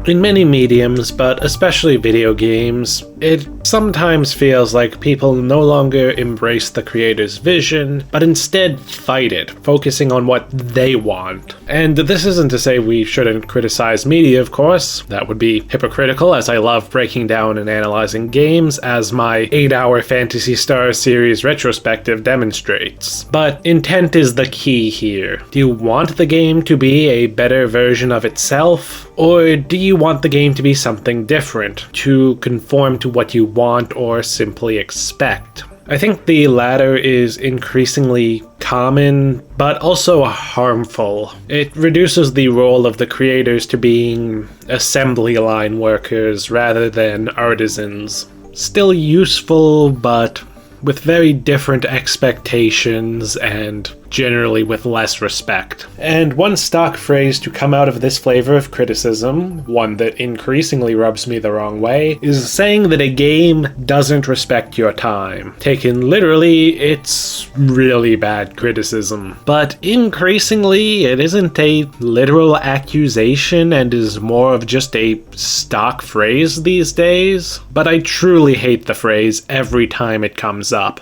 In many mediums, but especially video games, it sometimes feels like people no longer embrace the creator's vision, but instead fight it, focusing on what they want. And this isn't to say we shouldn't criticize media, of course. That would be hypocritical, as I love breaking down and analyzing games, as my 8-hour Phantasy Star series retrospective demonstrates. But intent is the key here. Do you want the game to be a better version of itself? Or do you want the game to be something different, to conform to what you want or simply expect? I think the latter is increasingly common, but also harmful. It reduces the role of the creators to being assembly line workers rather than artisans. Still useful, but with very different expectations and generally with less respect. And one stock phrase to come out of this flavor of criticism, one that increasingly rubs me the wrong way, is saying that a game doesn't respect your time. Taken literally, it's really bad criticism. But increasingly, it isn't a literal accusation and is more of just a stock phrase these days. But I truly hate the phrase every time it comes up.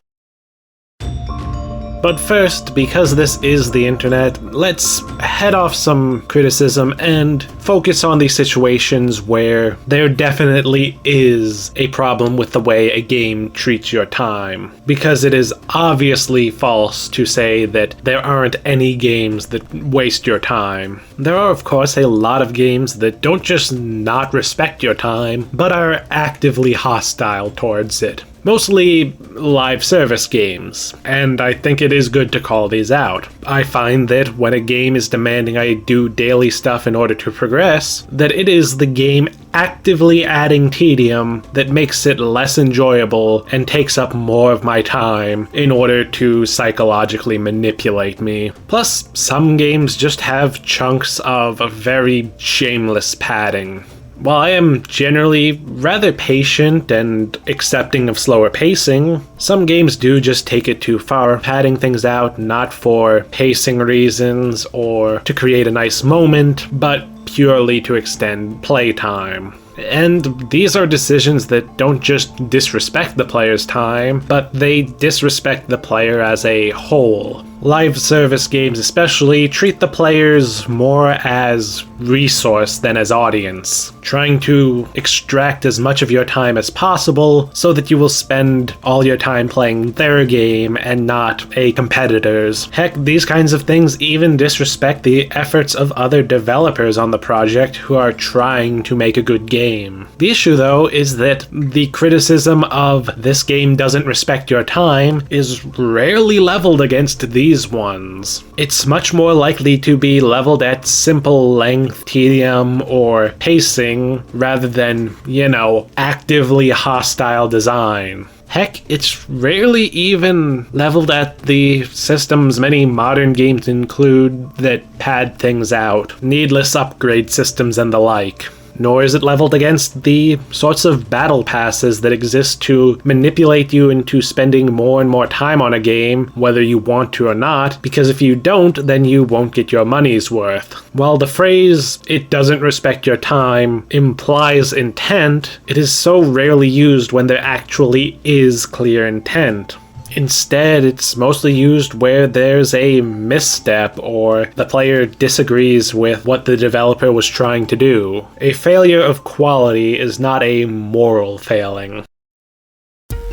But first, because this is the internet, let's head off some criticism and focus on the situations where there definitely is a problem with the way a game treats your time. Because it is obviously false to say that there aren't any games that waste your time. There are, of course, a lot of games that don't just not respect your time, but are actively hostile towards it. Mostly live service games, and I think it is good to call these out. I find that when a game is demanding I do daily stuff in order to progress, that it is the game actively adding tedium that makes it less enjoyable and takes up more of my time in order to psychologically manipulate me. Plus, some games just have chunks of very shameless padding. While I am generally rather patient and accepting of slower pacing, some games do just take it too far, padding things out not for pacing reasons or to create a nice moment, but purely to extend playtime. And these are decisions that don't just disrespect the player's time, but they disrespect the player as a whole. Live service games especially treat the players more as resource than as audience, trying to extract as much of your time as possible so that you will spend all your time playing their game and not a competitor's. Heck, these kinds of things even disrespect the efforts of other developers on the project who are trying to make a good game. The issue, though, is that the criticism of this game doesn't respect your time is rarely leveled against these ones. It's much more likely to be leveled at simple length, tedium, or pacing rather than, actively hostile design. Heck, it's rarely even leveled at the systems many modern games include that pad things out, needless upgrade systems and the like. Nor is it leveled against the sorts of battle passes that exist to manipulate you into spending more and more time on a game, whether you want to or not, because if you don't, then you won't get your money's worth. While the phrase, "it doesn't respect your time," implies intent, it is so rarely used when there actually is clear intent. Instead, it's mostly used where there's a misstep or the player disagrees with what the developer was trying to do. A failure of quality is not a moral failing.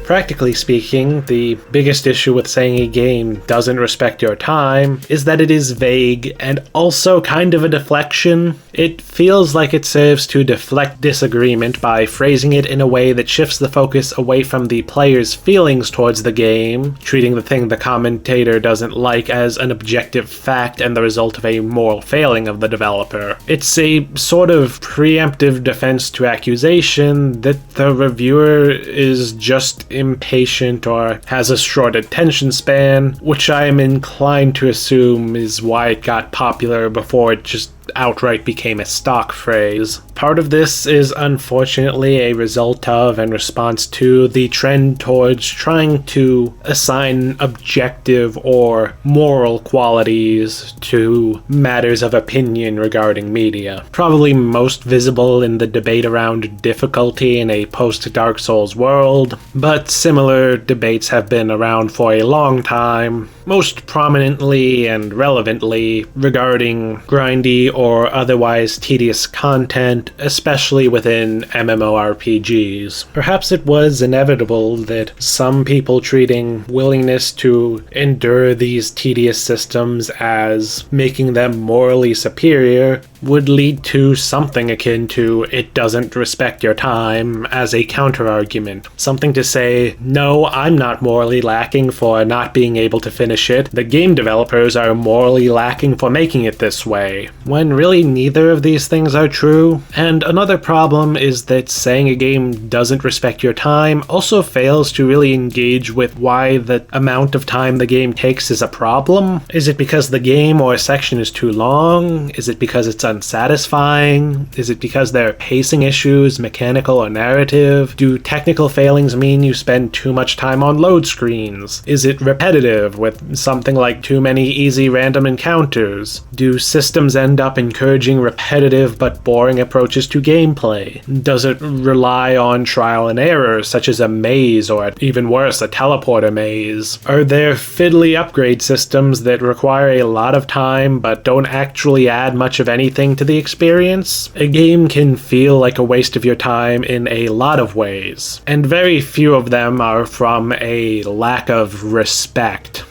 Practically speaking, the biggest issue with saying a game doesn't respect your time is that it is vague and also kind of a deflection. It feels like it serves to deflect disagreement by phrasing it in a way that shifts the focus away from the player's feelings towards the game, treating the thing the commentator doesn't like as an objective fact and the result of a moral failing of the developer. It's a sort of preemptive defense to accusation that the reviewer is just impatient or has a short attention span, which I am inclined to assume is why it got popular before it just outright became a stock phrase. Part of this is unfortunately a result of and response to the trend towards trying to assign objective or moral qualities to matters of opinion regarding media. Probably most visible in the debate around difficulty in a post-Dark Souls world, but similar debates have been around for a long time, most prominently and relevantly regarding grindy or otherwise tedious content, especially within MMORPGs. Perhaps it was inevitable that some people treating willingness to endure these tedious systems as making them morally superior would lead to something akin to "it doesn't respect your time" as a counterargument. Something to say, no, I'm not morally lacking for not being able to finish it, the game developers are morally lacking for making it this way, when really neither of these things are true. And another problem is that saying a game doesn't respect your time also fails to really engage with why the amount of time the game takes is a problem. Is it because the game or a section is too long? Is it because it's unsatisfying? Is it because there are pacing issues, mechanical or narrative? Do technical failings mean you spend too much time on load screens? Is it repetitive with something like too many easy random encounters? Do systems end up encouraging repetitive but boring approaches to gameplay? Does it rely on trial and error, such as a maze or even worse, a teleporter maze? Are there fiddly upgrade systems that require a lot of time but don't actually add much of anything to the experience? A game can feel like a waste of your time in a lot of ways, and very few of them are from a lack of respect.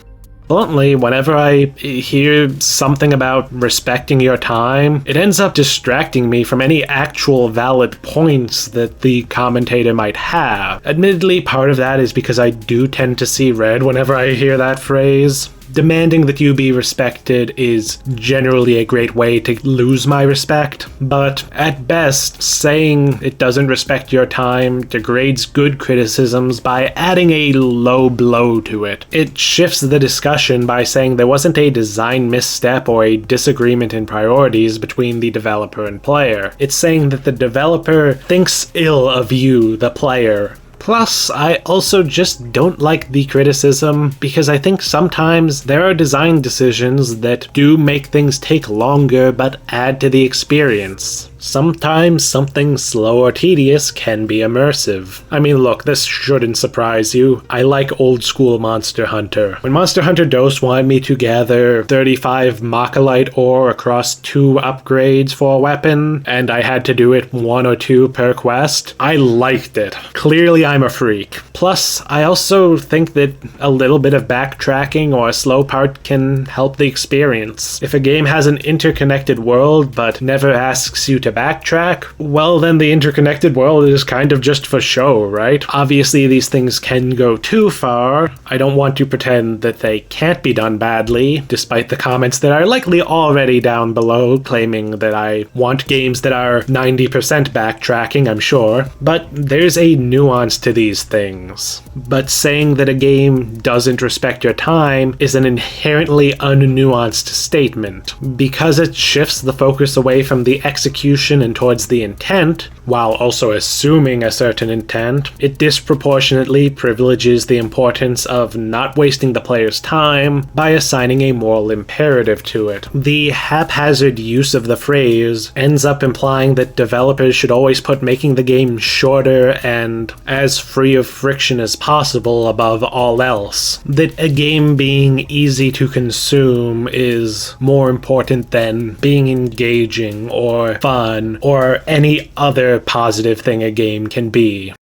Bluntly, whenever I hear something about respecting your time, it ends up distracting me from any actual valid points that the commentator might have. Admittedly, part of that is because I do tend to see red whenever I hear that phrase. Demanding that you be respected is generally a great way to lose my respect, but at best, saying it doesn't respect your time degrades good criticisms by adding a low blow to it. It shifts the discussion by saying there wasn't a design misstep or a disagreement in priorities between the developer and player. It's saying that the developer thinks ill of you, the player. Plus, I also just don't like the criticism because I think sometimes there are design decisions that do make things take longer but add to the experience. Sometimes something slow or tedious can be immersive. I mean, look, this shouldn't surprise you. I like old school Monster Hunter. When Monster Hunter DOS wanted me to gather 35 Machilite ore across 2 upgrades for a weapon, and I had to do it 1 or 2 per quest, I liked it. Clearly I'm a freak. Plus, I also think that a little bit of backtracking or a slow part can help the experience. If a game has an interconnected world but never asks you to backtrack, well then the interconnected world is kind of just for show, right? Obviously these things can go too far. I don't want to pretend that they can't be done badly, despite the comments that are likely already down below claiming that I want games that are 90% backtracking, I'm sure. But there's a nuance to these things. But saying that a game doesn't respect your time is an inherently unnuanced statement, because it shifts the focus away from the execution and towards the intent, while also assuming a certain intent. It disproportionately privileges the importance of not wasting the player's time by assigning a moral imperative to it. The haphazard use of the phrase ends up implying that developers should always put making the game shorter and as free of friction as possible above all else. That a game being easy to consume is more important than being engaging or fun or any other positive thing a game can be.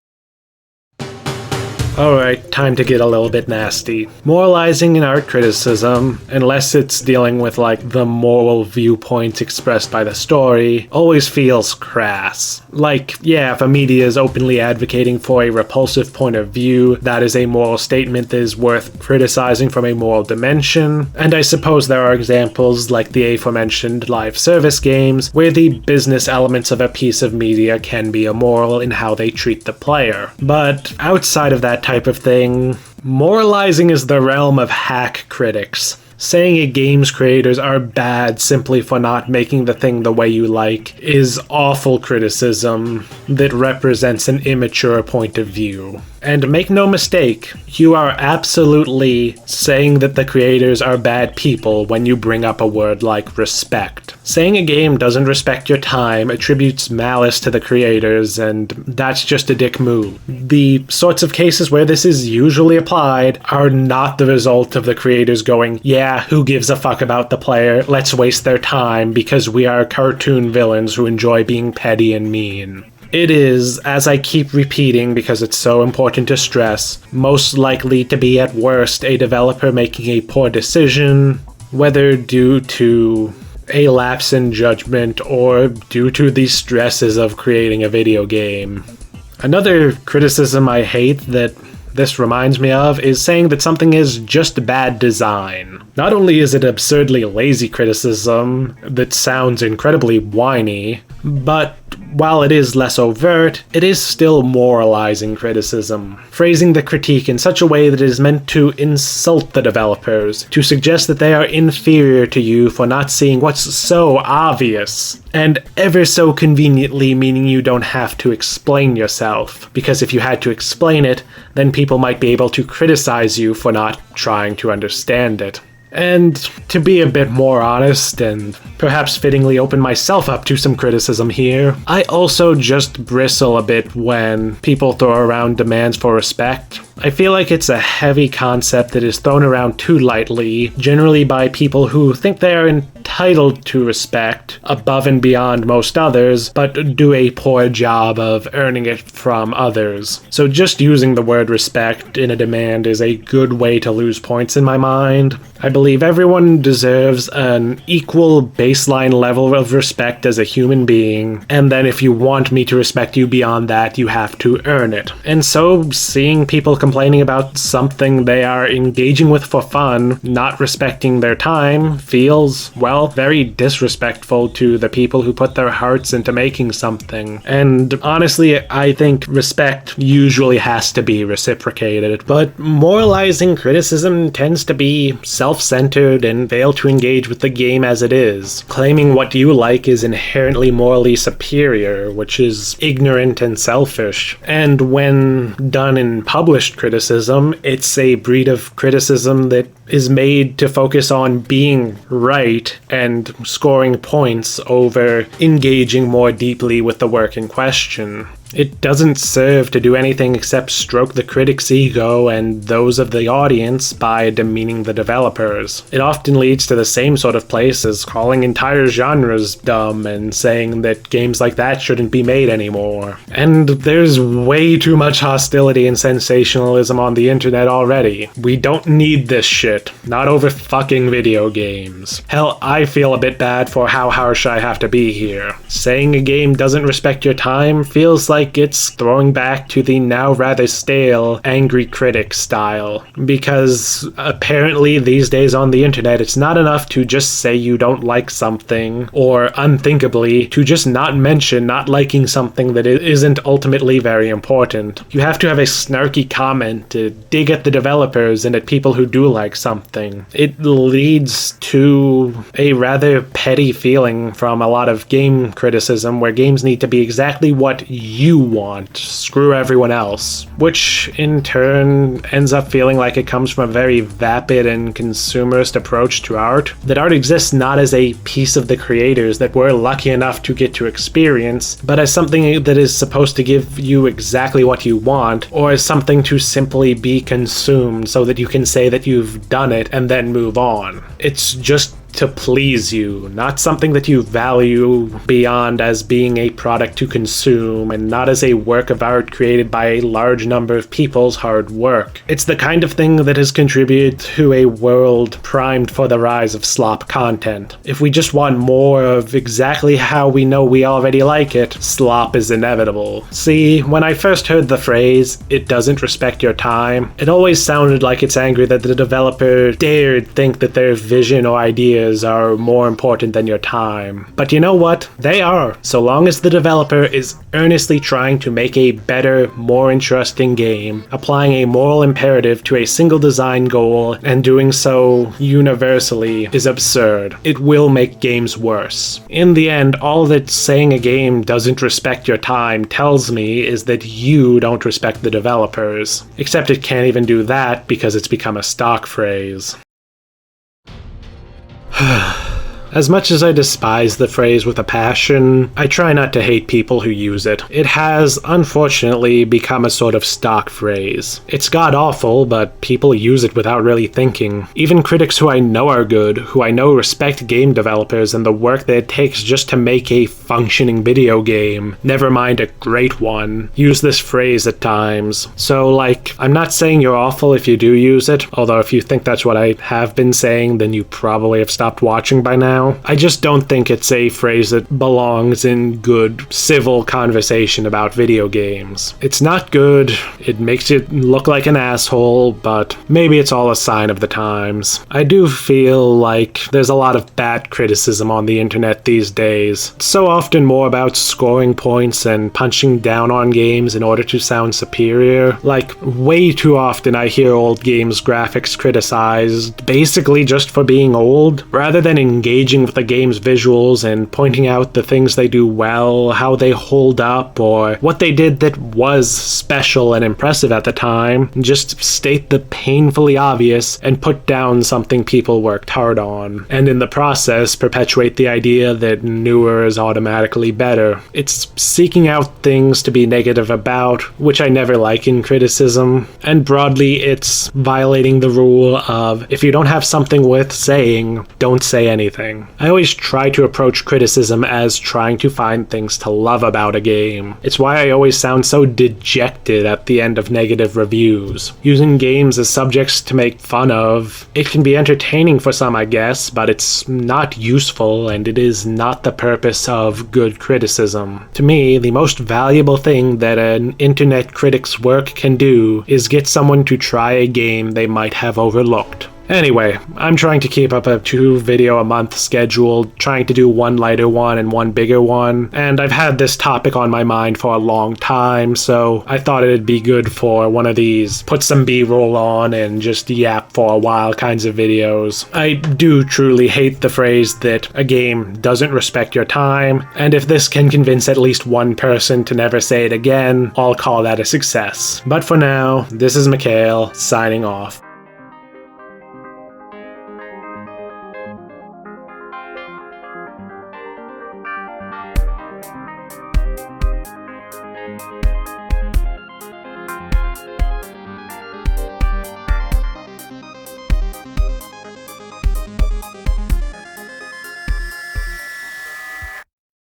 Alright, time to get a little bit nasty. Moralizing in art criticism, unless it's dealing with like the moral viewpoints expressed by the story, always feels crass. Like, yeah, if a media is openly advocating for a repulsive point of view, that is a moral statement that is worth criticizing from a moral dimension, and I suppose there are examples like the aforementioned live service games, where the business elements of a piece of media can be immoral in how they treat the player. But outside of that type of thing, moralizing is the realm of hack critics. saying a game's creators are bad simply for not making the thing the way you like is awful criticism that represents an immature point of view. And make no mistake, you are absolutely saying that the creators are bad people when you bring up a word like respect. Saying a game doesn't respect your time attributes malice to the creators, and that's just a dick move. The sorts of cases where this is usually applied are not the result of the creators going, yeah, who gives a fuck about the player, let's waste their time because we are cartoon villains who enjoy being petty and mean. It is, as I keep repeating because it's so important to stress, most likely to be at worst a developer making a poor decision, whether due to a lapse in judgment or due to the stresses of creating a video game. Another criticism I hate that this reminds me of is saying that something is just bad design. Not only is it absurdly lazy criticism that sounds incredibly whiny, but while it is less overt, it is still moralizing criticism, phrasing the critique in such a way that it is meant to insult the developers, to suggest that they are inferior to you for not seeing what's so obvious, and ever so conveniently meaning you don't have to explain yourself, because if you had to explain it, then people might be able to criticize you for not trying to understand it. And to be a bit more honest and perhaps fittingly open myself up to some criticism here, I also just bristle a bit when people throw around demands for respect. I feel like it's a heavy concept that is thrown around too lightly, generally by people who think they are entitled to respect above and beyond most others, but do a poor job of earning it from others. So just using the word respect in a demand is a good way to lose points in my mind. I believe everyone deserves an equal baseline level of respect as a human being, and then if you want me to respect you beyond that, you have to earn it. And so seeing people complaining about something they are engaging with for fun, not respecting their time, feels, well, very disrespectful to the people who put their hearts into making something. And honestly, I think respect usually has to be reciprocated, but moralizing criticism tends to be self-centered and fail to engage with the game as it is. Claiming what you like is inherently morally superior, which is ignorant and selfish. And when done in published criticism, it's a breed of criticism that is made to focus on being right and scoring points over engaging more deeply with the work in question. It doesn't serve to do anything except stroke the critic's ego and those of the audience by demeaning the developers. It often leads to the same sort of place as calling entire genres dumb and saying that games like that shouldn't be made anymore. And there's way too much hostility and sensationalism on the internet already. We don't need this shit. Not over fucking video games. Hell, I feel a bit bad for how harsh I have to be here. Saying a game doesn't respect your time feels like it's throwing back to the now rather stale angry critic style, because apparently these days on the internet it's not enough to just say you don't like something, or unthinkably to just not mention not liking something that isn't ultimately very important. You have to have a snarky comment to dig at the developers and at people who do like something. It leads to a rather petty feeling from a lot of game criticism where games need to be exactly what you want, screw everyone else, which in turn ends up feeling like it comes from a very vapid and consumerist approach to art, that art exists not as a piece of the creators that we're lucky enough to get to experience, but as something that is supposed to give you exactly what you want, or as something to simply be consumed so that you can say that you've done it and then move on. It's just to please you, not something that you value beyond as being a product to consume and not as a work of art created by a large number of people's hard work. It's the kind of thing that has contributed to a world primed for the rise of slop content. If we just want more of exactly how we know we already like it, slop is inevitable. See, when I first heard the phrase, "it doesn't respect your time," it always sounded like it's angry that the developer dared think that their vision or idea ideas are more important than your time. But you know what? They are, so long as the developer is earnestly trying to make a better, more interesting game, applying a moral imperative to a single design goal, and doing so universally is absurd. It will make games worse. In the end, all that saying a game doesn't respect your time tells me is that you don't respect the developers. Except it can't even do that because it's become a stock phrase. As much as I despise the phrase with a passion, I try not to hate people who use it. It has, unfortunately, become a sort of stock phrase. It's god-awful, but people use it without really thinking. Even critics who I know are good, who I know respect game developers and the work that it takes just to make a functioning video game, never mind a great one, use this phrase at times. So, I'm not saying you're awful if you do use it, although if you think that's what I have been saying, then you probably have stopped watching by now. I just don't think it's a phrase that belongs in good, civil conversation about video games. It's not good, it makes you look like an asshole, but maybe it's all a sign of the times. I do feel like there's a lot of bad criticism on the internet these days. It's so often more about scoring points and punching down on games in order to sound superior. Way too often I hear old games' graphics criticized, basically just for being old, rather than engaging with the game's visuals and pointing out the things they do well, how they hold up, or what they did that was special and impressive at the time. Just state the painfully obvious and put down something people worked hard on, and in the process perpetuate the idea that newer is automatically better. It's seeking out things to be negative about, which I never like in criticism, and broadly it's violating the rule of if you don't have something worth saying, don't say anything. I always try to approach criticism as trying to find things to love about a game. It's why I always sound so dejected at the end of negative reviews. Using games as subjects to make fun of, it can be entertaining for some, I guess, but it's not useful and it is not the purpose of good criticism. To me, the most valuable thing that an internet critic's work can do is get someone to try a game they might have overlooked. Anyway, I'm trying to keep up a 2-video-a-month schedule, trying to do one lighter one and one bigger one, and I've had this topic on my mind for a long time, so I thought it'd be good for one of these put some B-roll on and just yap for a while kinds of videos. I do truly hate the phrase that a game doesn't respect your time, and if this can convince at least one person to never say it again, I'll call that a success. But for now, this is Mikhail, signing off.